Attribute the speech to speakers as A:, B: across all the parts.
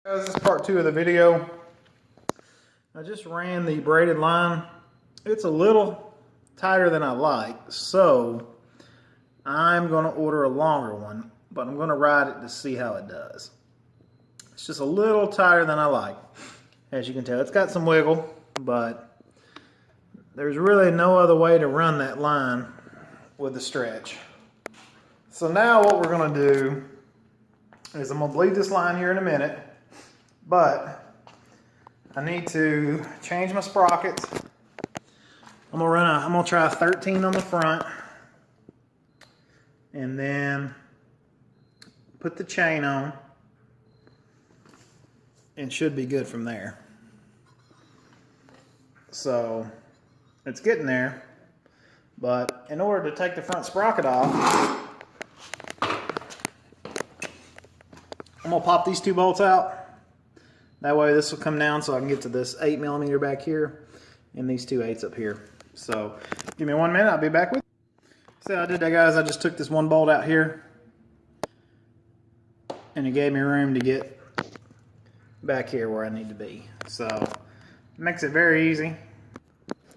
A: This is part 2 of the video. I just ran the braided line. It's a little tighter than I like, so I'm going to order a longer one, but I'm going to ride it to see how it does. It's just a little tighter than I like. As you can tell, it's got some wiggle, but there's really no other way to run that line with the stretch. So now what we're going to do is I'm going to bleed this line here in a minute, but I need to change my sprockets. I'm gonna try a 13 on the front, and then put the chain on, and should be good from there. So it's getting there, but in order to take the front sprocket off, I'm gonna pop these 2 bolts out. That way this will come down so I can get to this 8mm back here and these 2 8s up here. So give me 1 minute, I'll be back with you. So I did that, guys. I just took this 1 bolt out here and it gave me room to get back here where I need to be. So it makes it very easy.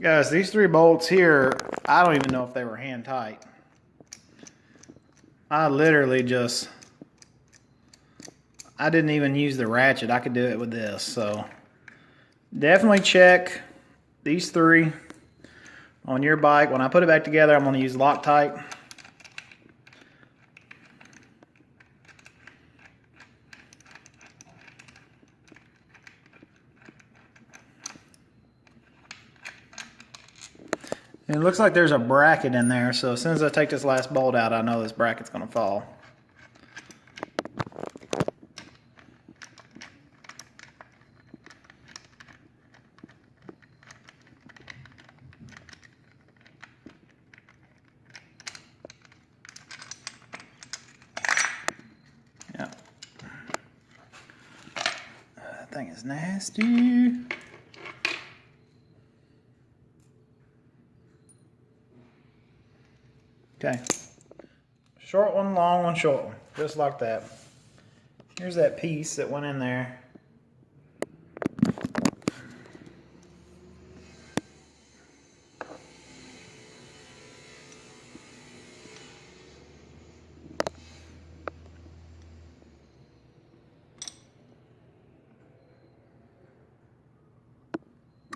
A: Guys, these 3 bolts here, I don't even know if they were hand tight. I literally just... I didn't even use the ratchet. I could do it with this. So definitely check these 3 on your bike. When I put it back together, I'm going to use Loctite. And it looks like there's a bracket in there. So as soon as I take this last bolt out, I know this bracket's going to fall. That thing is nasty. Okay. Short one, long one, short one. Just like that. Here's that piece that went in there.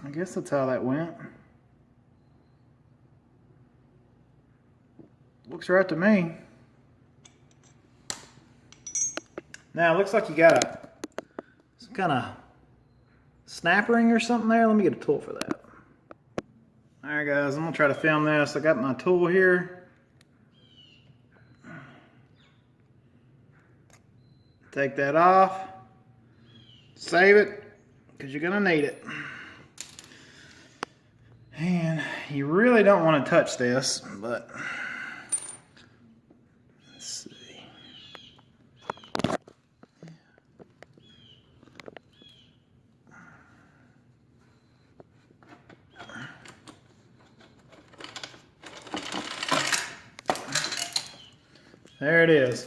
A: I guess that's how that went. Looks right to me. Now it looks like you got some kind of snap ring or something there. Let me get a tool for that. Alright guys, I'm going to try to film this. I got my tool here. Take that off. Save it, because you're going to need it. And you really don't want to touch this, but let's see. There it is.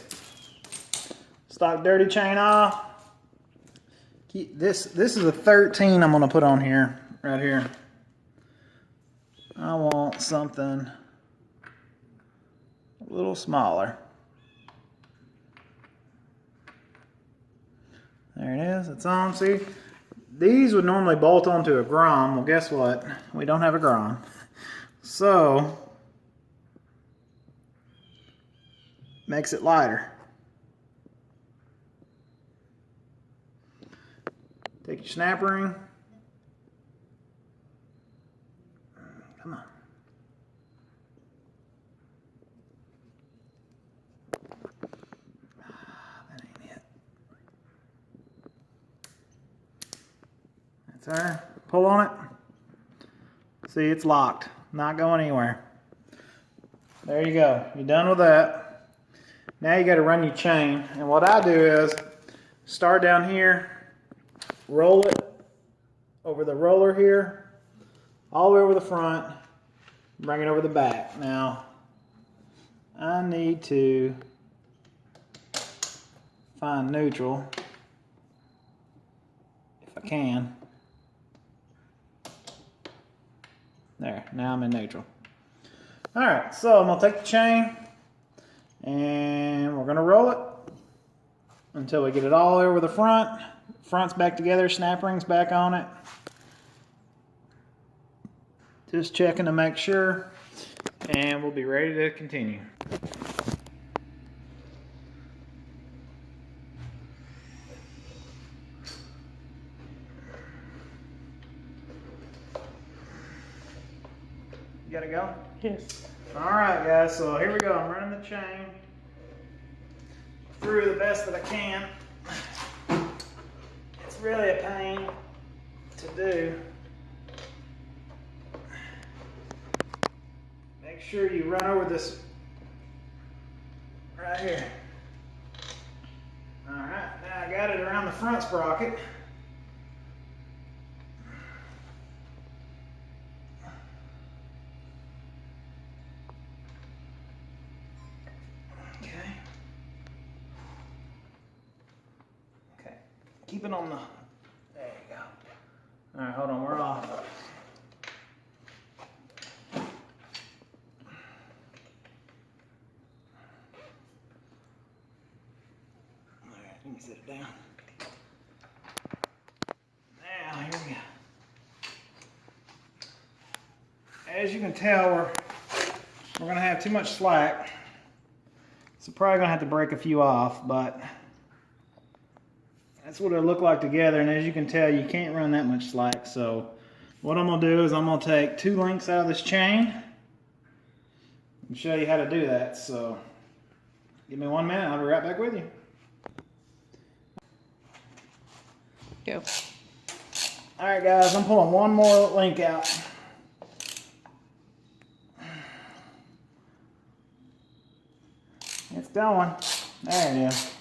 A: Stock dirty chain off. This is a 13 I'm going to put on here, right here. I want something a little smaller. There it is, it's on. See, these would normally bolt onto a grom. Well, guess what? We don't have a grom. So, makes it lighter. Take your snap ring. Come on. That ain't it. That's her. Pull on it. See, it's locked. Not going anywhere. There you go. You're done with that. Now you got to run your chain. And what I do is start down here, roll it over the roller here, all the way over the front, bring it over the back. Now, I need to find neutral. if I can. There, now I'm in neutral. Alright, so I'm going to take the chain and we're going to roll it until we get it all over the front. Front's back together, snap rings back on it. Just checking to make sure, and we'll be ready to continue. You gotta go?
B: Yes.
A: Alright guys, so here we go. I'm running the chain through the best that I can. It's really a pain to do. Make sure you run over this right here. Alright, now I got it around the front sprocket. Keep it on the, there you go. All right, hold on, we're off. All right, let me set it down. Now, here we go. As you can tell, we're gonna have too much slack. So probably gonna have to break a few off, but that's what it'll look like together, and as you can tell, you can't run that much slack. So what I'm going to do is I'm going to take 2 links out of this chain and show you how to do that. So give me 1 minute, I'll be right back with you.
B: Go.
A: Alright guys, I'm pulling 1 more link out. It's going. There it is.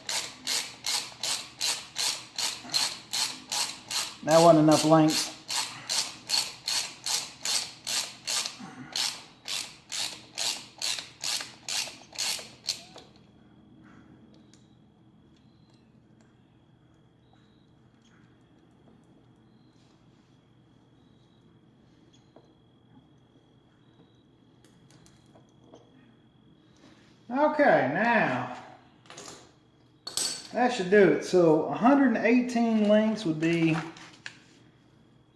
A: That wasn't enough links. Okay, now that should do it. So 118 links would be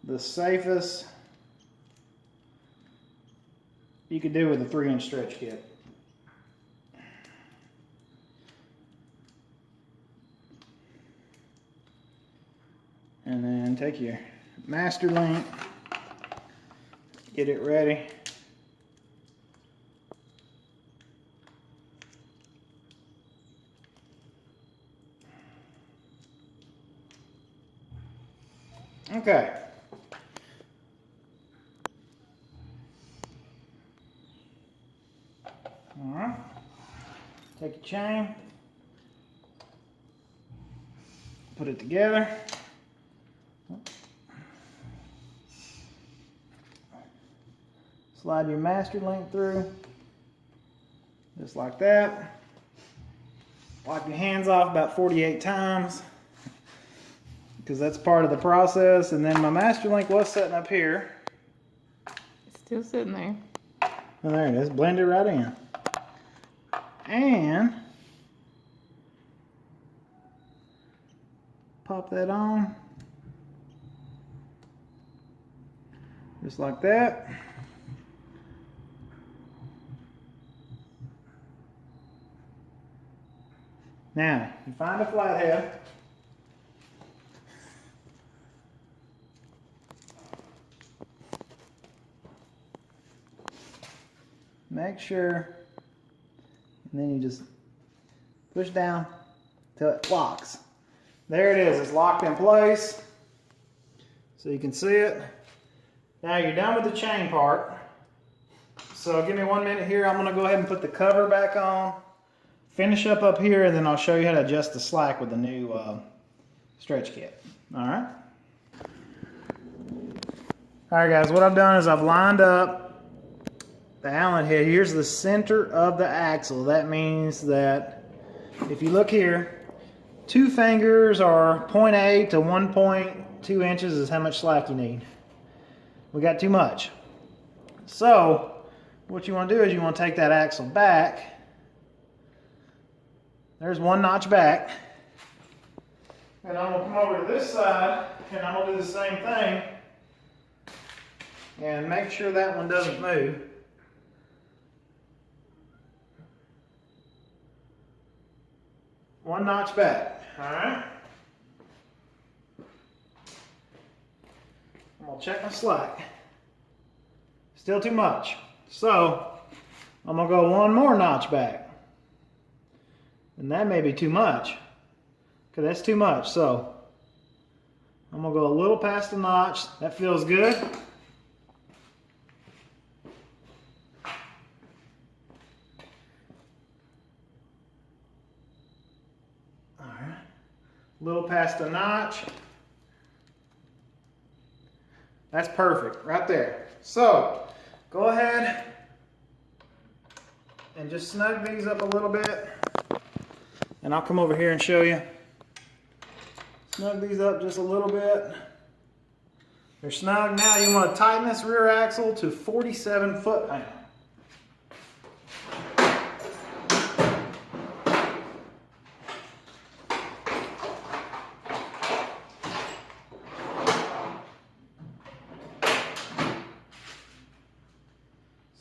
A: the safest you could do with a 3-inch stretch kit. And then take your master link, get it ready. Okay. Alright, take your chain, put it together, slide your master link through, just like that. Wipe your hands off about 48 times, because that's part of the process. And then my master link was sitting up here.
B: It's still sitting there.
A: And there it is, blend it right in. And pop that on, just like that. Now, you find a flathead. Make sure, and then you just push down till it locks. There it is, it's locked in place. So you can see it. Now you're done with the chain part. So give me 1 minute here. I'm gonna go ahead and put the cover back on, finish up here, and then I'll show you how to adjust the slack with the new stretch kit. All right. All right guys, what I've done is I've lined up the Allen head. Here's the center of the axle. That means that if you look here, 2 fingers are point A to 1 2 inches is how much slack you need. We got too much. So what you want to do is you want to take that axle back. There's 1 notch back. And I'm going to come over to this side and I'm going to do the same thing. And make sure that one doesn't move. One notch back, all right? I'm gonna check my slack. Still too much. So, I'm gonna go 1 more notch back. And that may be too much, because that's too much. So, I'm gonna go a little past the notch. That feels good. Little past the notch. That's perfect right there. So go ahead and just snug these up a little bit, and I'll come over here and show you. Snug these up just a little bit. They're snug. Now you want to tighten this rear axle to 47 foot-pounds.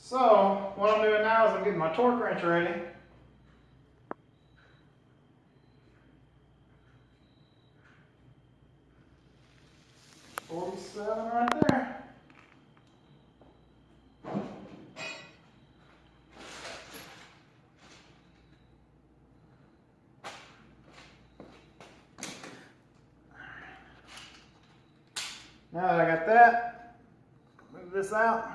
A: So, what I'm doing now is I'm getting my torque wrench ready. $47 right there. Now that I got that, move this out.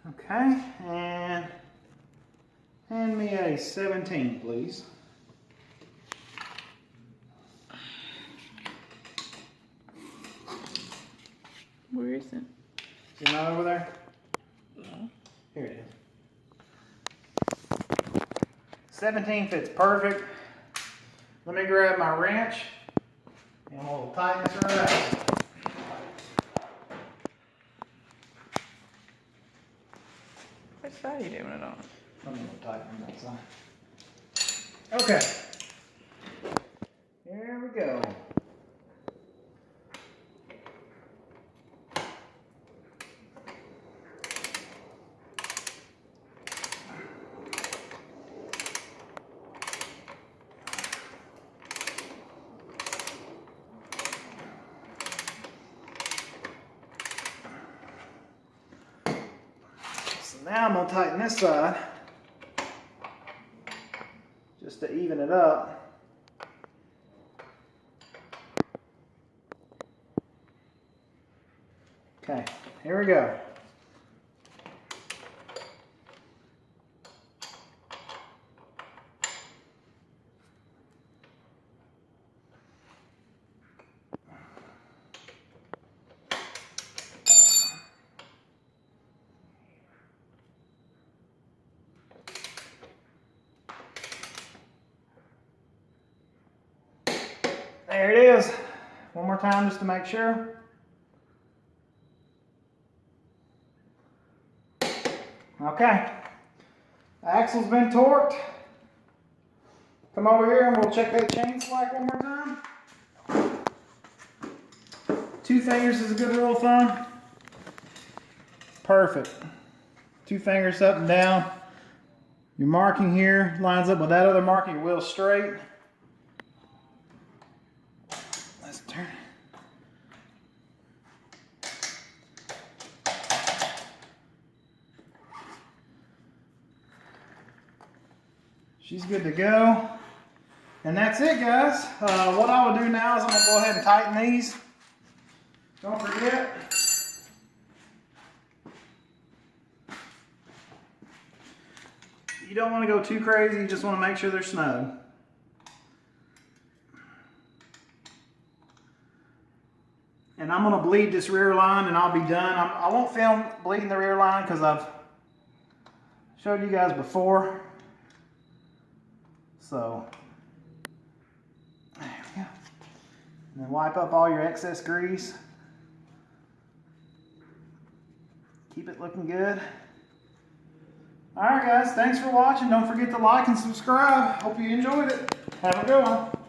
A: Okay, and hand me a 17, please.
B: Where is it?
A: Is it not over there?
B: No.
A: Here it is. 17 fits perfect. Let me grab my wrench and we'll tighten this right.
B: Which side are you doing it on?
A: I'm going to tighten that side. Okay. Here we go. Now I'm going to tighten this side just to even it up. Okay, here we go. There it is. One more time just to make sure. Okay. Axle's been torqued. Come over here and we'll check that chain slack one more time. 2 fingers is a good rule of thumb. Perfect. 2 fingers up and down. Your marking here lines up with that other marking. Your wheel's straight. Let's turn. She's good to go. And that's it, guys. What I will do now is I'm going to go ahead and tighten these. Don't forget, you don't want to go too crazy. You just want to make sure they're snug. And I'm going to bleed this rear line and I'll be done. I won't film bleeding the rear line because I've showed you guys before. So, there we go. And then wipe up all your excess grease. Keep it looking good. Alright guys, thanks for watching. Don't forget to like and subscribe. Hope you enjoyed it. Have a good one.